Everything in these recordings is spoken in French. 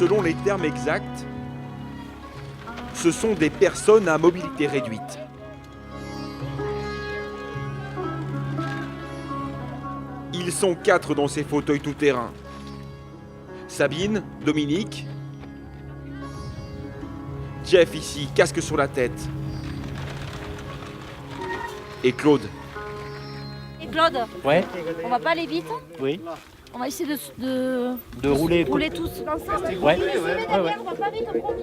Selon les termes exacts, ce sont des personnes à mobilité réduite. Ils sont 4 dans ces fauteuils tout-terrain. Sabine, Dominique, Jeff ici, casque sur la tête, et Claude. Et Claude, Ouais, on va pas aller vite. oui. On va essayer de rouler. rouler tous ensemble. Ouais. On va pas vite, on promis.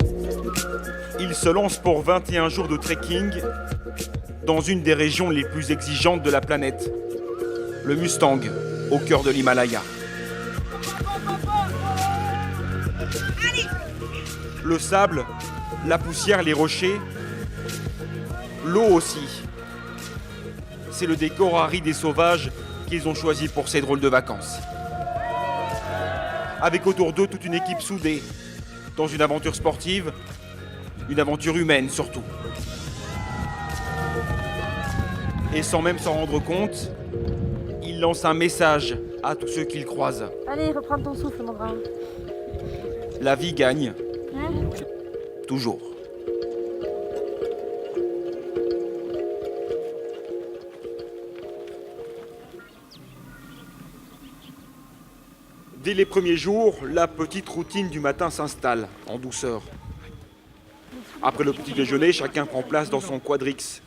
Ils se lancent pour 21 jours de trekking dans une des régions les plus exigeantes de la planète, le Mustang, au cœur de l'Himalaya. Le sable, la poussière, les rochers, l'eau aussi. C'est le décor aride et sauvage qu'ils ont choisi pour ces drôles de vacances. Avec autour d'eux toute une équipe soudée, dans une aventure sportive, une aventure humaine surtout. Et sans même s'en rendre compte, ils lancent un message à tous ceux qu'ils croisent. Allez, reprends ton souffle, mon grand. La vie gagne, Hein? toujours. Dès les premiers jours, la petite routine du matin s'installe, en douceur. Après le petit déjeuner, chacun prend place dans son quadrix.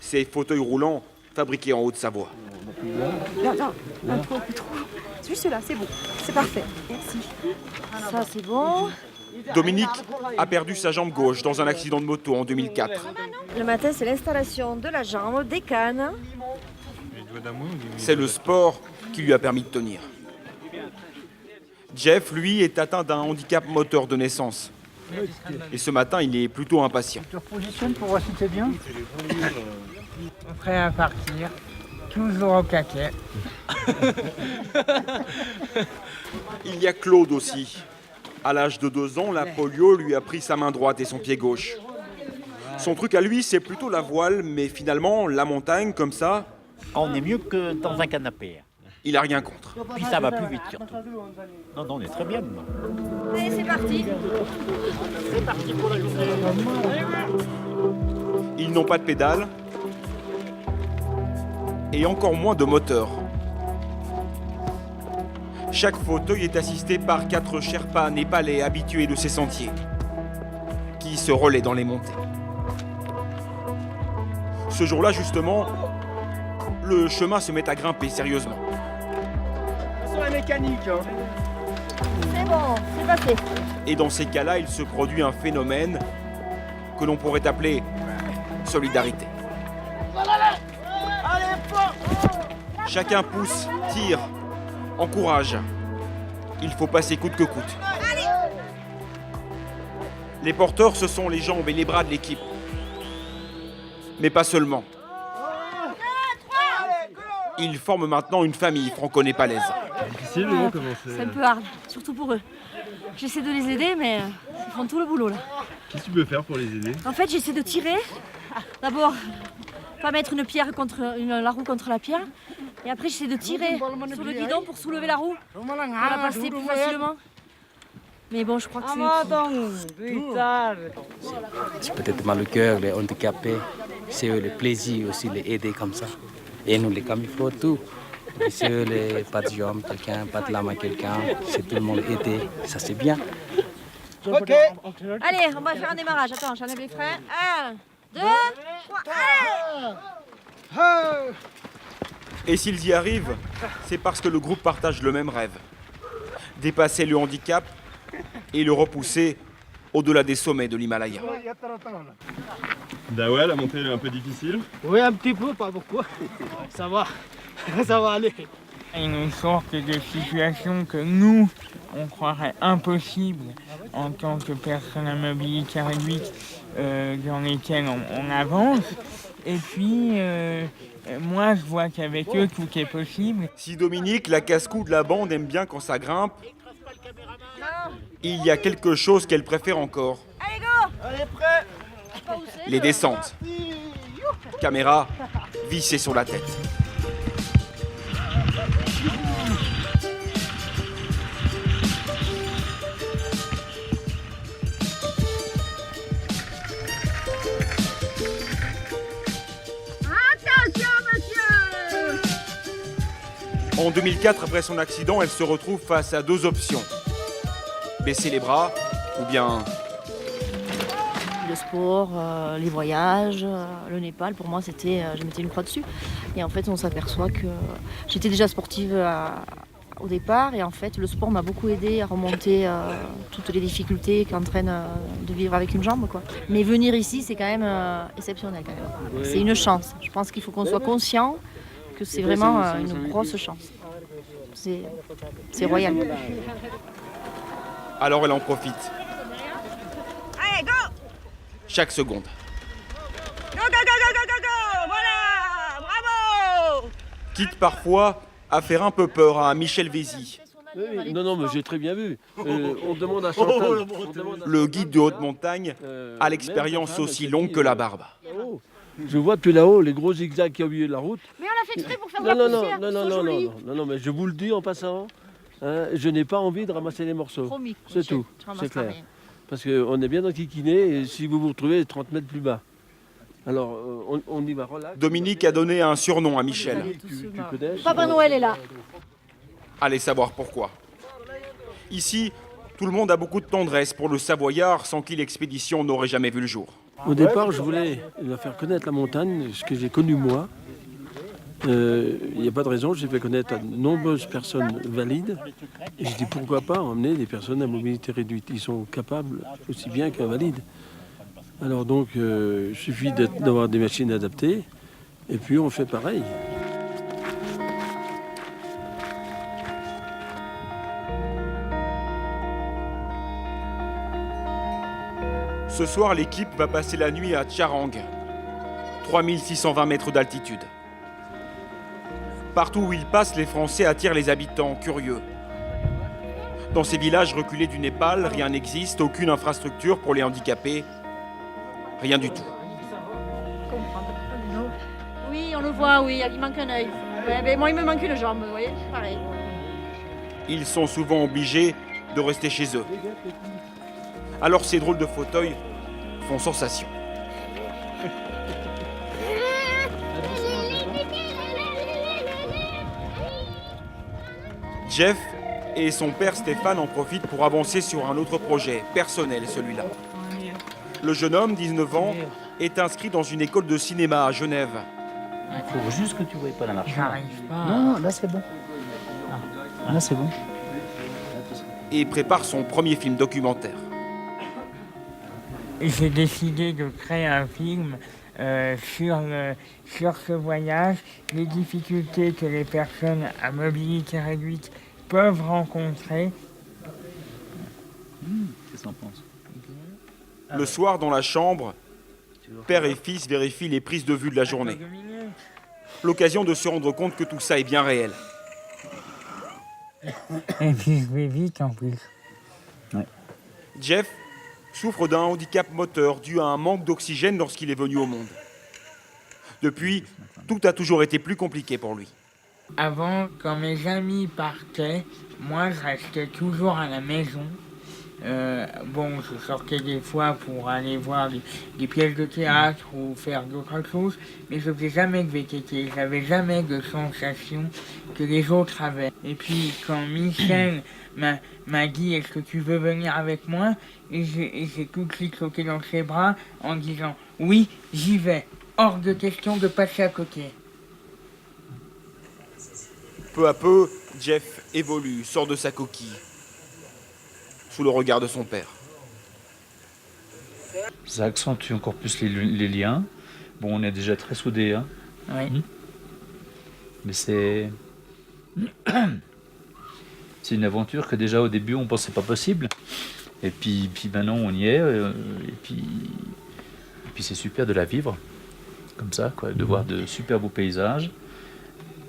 Ces fauteuils roulants fabriqués en Haute-Savoie. Attends, un trop, plus trop. Juste là, c'est bon. C'est parfait. Merci. Ça, c'est bon. Dominique a perdu sa jambe gauche dans un accident de moto en 2004. Le matin, c'est l'installation de la jambe, des cannes. C'est le sport qui lui a permis de tenir. Jeff, lui, est atteint d'un handicap moteur de naissance. Et ce matin, il est plutôt impatient. Tu te repositionnes pour voir si t'es bien. Prêt à partir. Toujours au caquet. Il y a Claude aussi. À l'âge de 2 ans, la polio lui a pris sa main droite et son pied gauche. Son truc à lui, c'est plutôt la voile, mais finalement, la montagne, comme ça, On est mieux que dans un canapé. il a rien contre. Puis ça va plus vite surtout. Non, on est très bien. Allez, c'est parti. Ils n'ont pas de pédale et encore moins de moteur. Chaque fauteuil est assisté par 4 Sherpas népalais habitués de ces sentiers, qui se relaient dans les montées. Ce jour-là, justement, le chemin se met à grimper sérieusement. Sur la mécanique. C'est bon, c'est passé. Et dans ces cas-là, il se produit un phénomène que l'on pourrait appeler solidarité. Chacun pousse, tire, encourage. Il faut passer coûte que coûte. Les porteurs, ce sont les jambes et les bras de l'équipe. Mais pas seulement. Ils forment maintenant une famille franco-népalaise. Difficile, non? Comment c'est? C'est un peu hard, surtout pour eux. J'essaie de les aider, mais ils font tout le boulot là. Qu'est-ce que tu peux faire pour les aider? En fait, j'essaie de tirer. D'abord, pas mettre une pierre contre la roue contre la pierre. Et après, j'essaie de tirer sur le guidon pour soulever la roue, pour la passer plus facilement. Mais bon, je crois que C'est peut-être mal au cœur, les handicapés. C'est eux le plaisir aussi, les aider comme ça. Et nous, les camis, il faut tout. C'est eux, les pas de jambes, quelqu'un, pas de lame à quelqu'un. C'est tout le monde aider. Ça, c'est bien. Ok. Allez, on va faire un démarrage. Attends, j'enlève les freins. 1, 2, 3, allez! Et s'ils y arrivent, c'est parce que le groupe partage le même rêve. Dépasser le handicap et le repousser au-delà des sommets de l'Himalaya. Bah ouais, la montée elle est un peu difficile. Oui, un petit peu, pas beaucoup. Ça va. Ça va aller. Ils nous sortent de situations que nous, on croirait impossibles en tant que personne à mobilité réduite dans lesquelles on avance. Et puis, moi, je vois qu'avec eux, tout est possible. Si Dominique, la casse-cou de la bande, aime bien quand ça grimpe, il y a quelque chose qu'elle préfère encore. Allez, go! Allez, prêt? Les descentes. Caméra vissée sur la tête. En 2004, après son accident, elle se retrouve face à 2 options. Baisser les bras ou bien... Le sport, les voyages, le Népal, pour moi, c'était, je mettais une croix dessus. Et en fait, on s'aperçoit que j'étais déjà sportive au départ. Et en fait, le sport m'a beaucoup aidé à remonter toutes les difficultés qu'entraîne de vivre avec une jambe, quoi. Mais venir ici, c'est quand même exceptionnel. Quand même. C'est une chance. Je pense qu'il faut qu'on soit conscient que c'est vraiment une grosse chance. C'est royal. Alors elle en profite. Allez, go! Chaque seconde. Go, go, go, go, go, go, go! Voilà! Bravo! Quitte parfois à faire un peu peur à Michel Vézy, Oui, non, mais j'ai très bien vu. On demande à Chantal. le guide de haute montagne, a l'expérience aussi longue que la barbe. Je vois depuis là-haut les gros zigzags qu'il y a au milieu de la route. Mais on l'a fait exprès pour faire de Non, la non, poussière. non, non, non, non, non, non, mais je vous le dis en passant, hein, je n'ai pas envie de ramasser les morceaux. Promis, C'est Michel, tout, tu ramasseras c'est clair. rien. Parce qu'on est bien dans Kikiné et si vous vous retrouvez 30 mètres plus bas. Alors, on y va relax. Dominique a donné un surnom à Michel. Tu connais Papa Noël est là. Allez savoir pourquoi. Ici, tout le monde a beaucoup de tendresse pour le Savoyard sans qui l'expédition n'aurait jamais vu le jour. Au départ, je voulais leur faire connaître la montagne, ce que j'ai connu moi. Il n'y a pas de raison, j'ai fait connaître à de nombreuses personnes valides. Et je dis pourquoi pas emmener des personnes à mobilité réduite. Ils sont capables aussi bien qu'un valide. Alors donc, il suffit d'avoir des machines adaptées. Et puis on fait pareil. Ce soir, l'équipe va passer la nuit à Tcharang, 3620 mètres d'altitude. Partout où ils passent, les Français attirent les habitants curieux. Dans ces villages reculés du Népal, rien n'existe, aucune infrastructure pour les handicapés, rien du tout. Oui, on le voit, oui, il manque un œil. Ouais, mais moi, il me manque une jambe, vous voyez, pareil. Ils sont souvent obligés de rester chez eux. Alors ces drôles de fauteuils font sensation. Jeff et son père Stéphane en profitent pour avancer sur un autre projet, personnel celui-là. Le jeune homme, 19 ans, est inscrit dans une école de cinéma à Genève. Il faut juste que tu ne voyes pas la marche. J'arrive pas. Non, là c'est bon. Là c'est bon. Et prépare son premier film documentaire. J'ai décidé de créer un film sur ce voyage, les difficultés que les personnes à mobilité réduite peuvent rencontrer. Qu'est-ce que t'en penses? Le soir, dans la chambre, père et fils vérifient les prises de vue de la journée. L'occasion de se rendre compte que tout ça est bien réel. Et puis je vais vite en plus. Jeff souffre d'un handicap moteur dû à un manque d'oxygène lorsqu'il est venu au monde. Depuis, tout a toujours été plus compliqué pour lui. Avant, quand mes amis partaient, moi je restais toujours à la maison. Je sortais des fois pour aller voir des pièces de théâtre ou faire d'autres choses, mais je faisais jamais de VTT, j'avais jamais de sensation que les autres avaient. Et puis quand Michel m'a dit « Est-ce que tu veux venir avec moi ?» et j'ai tout de suite sauté dans ses bras en disant « Oui, j'y vais, hors de question de passer à côté ». Peu à peu, Jeff évolue, sort de sa coquille, sous le regard de son père. Ça accentue encore plus les liens. Bon, on est déjà très soudés, hein. Oui. Mais c'est une aventure que déjà au début on pensait pas possible. Et puis maintenant on y est. Et puis c'est super de la vivre comme ça, quoi, de voir de super beaux paysages.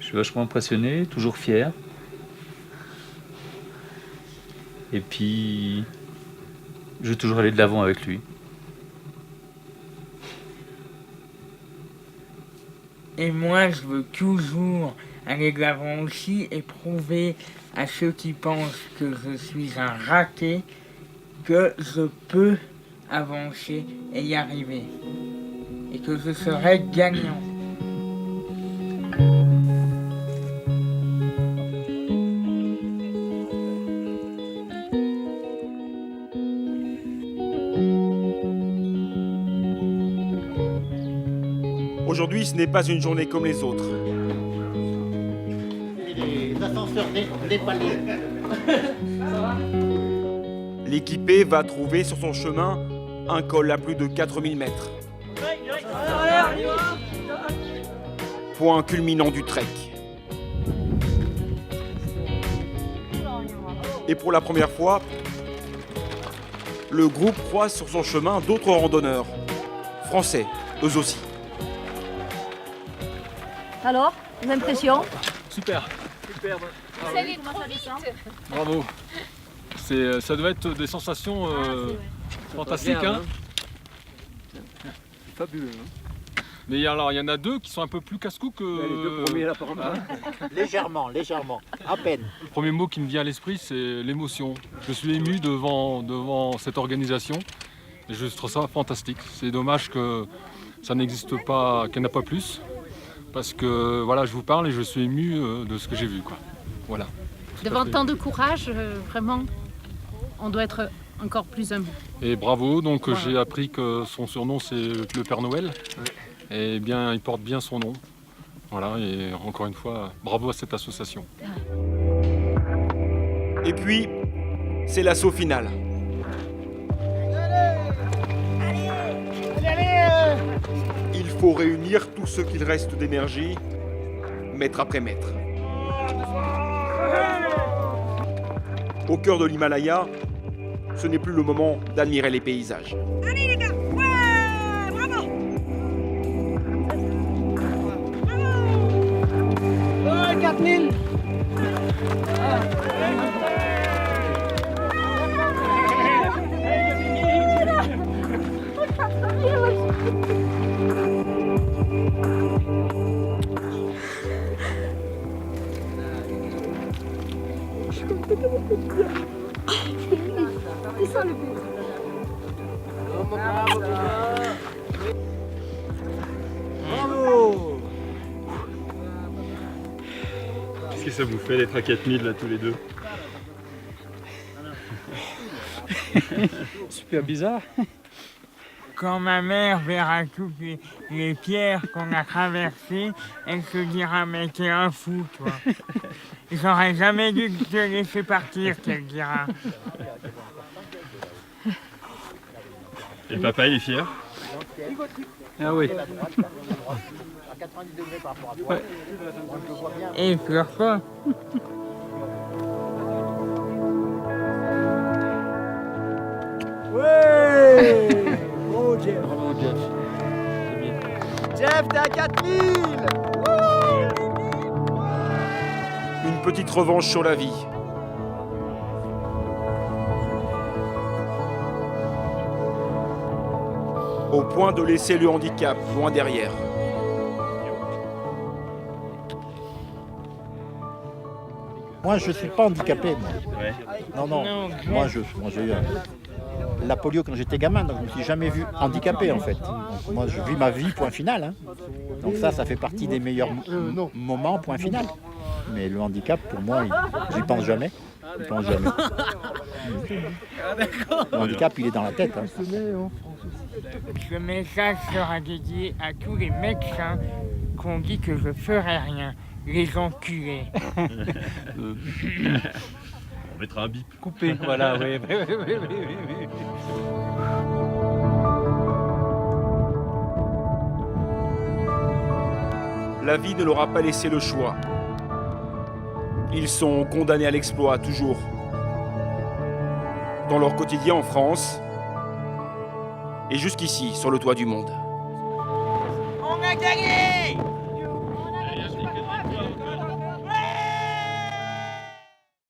Je suis vachement impressionné, toujours fier. Et puis je vais toujours aller de l'avant avec lui. Et moi, je veux toujours aller de l'avant aussi et prouver à ceux qui pensent que je suis un raté que je peux avancer et y arriver. Et que je serai gagnant. Aujourd'hui, ce n'est pas une journée comme les autres. Les ascenseurs népalais. L'équipé va trouver sur son chemin un col à plus de 4000 mètres. Point culminant du trek. Et pour la première fois, le groupe croise sur son chemin d'autres randonneurs, français, eux aussi. Alors, les impressions? Super. Vous allez trop vite. Bravo. Ça doit être des sensations fantastiques. Hein. Fabuleux. Hein. Mais alors, il y en a deux qui sont un peu plus casse-cou que... Les deux premiers, là, par exemple. Légèrement, à peine. Le premier mot qui me vient à l'esprit, c'est l'émotion. Je suis ému devant cette organisation. Et je trouve ça fantastique. C'est dommage que ça n'existe pas, qu'il n'y en a pas plus. Parce que voilà, je vous parle et je suis ému de ce que j'ai vu, quoi. Voilà. Devant tant de courage, vraiment, on doit être encore plus humble. Et bravo, donc Voilà. j'ai appris que son surnom c'est le Père Noël. Et bien, il porte bien son nom. Voilà, et encore une fois, bravo à cette association. Et puis, c'est l'assaut final. Il faut réunir tout ce qu'il reste d'énergie, mètre après mètre. Au cœur de l'Himalaya, ce n'est plus le moment d'admirer les paysages. Allez les gars, ouais, bravo. Ouais, 4000. C'est ça le but. Bravo. Qu'est-ce que ça vous fait d'être à 4000 là tous les deux? Super bizarre. Quand ma mère verra toutes les pierres qu'on a traversées, elle se dira « Mais t'es un fou, toi !» J'aurais jamais dû te laisser partir, qu'elle dira. Et papa il est fier? Ah oui. Et pleure pas. Ouais. Oh Jeff. Bravo Jeff. C'est bien. Jeff, t'es à 4000. Une petite revanche sur la vie. Au point de laisser le handicap loin derrière. Moi, je suis pas handicapé, moi. Ouais. Non. Non, Moi, j'ai eu la polio quand j'étais gamin, donc je me suis jamais vu handicapé, en fait. Donc, moi, je vis ma vie, point final. Hein. Donc ça fait partie des meilleurs moments, point final. Mais le handicap, pour moi, j'y pense jamais. J'y pense jamais. Le handicap, il est dans la tête. Hein. Ce message sera dédié à tous les médecins qu'on dit que je ferai rien. Les enculés. On mettra un bip. Coupé, voilà, oui. La vie ne leur a pas laissé le choix. Ils sont condamnés à l'exploit, toujours. Dans leur quotidien en France, et jusqu'ici, sur le toit du monde. On a gagné.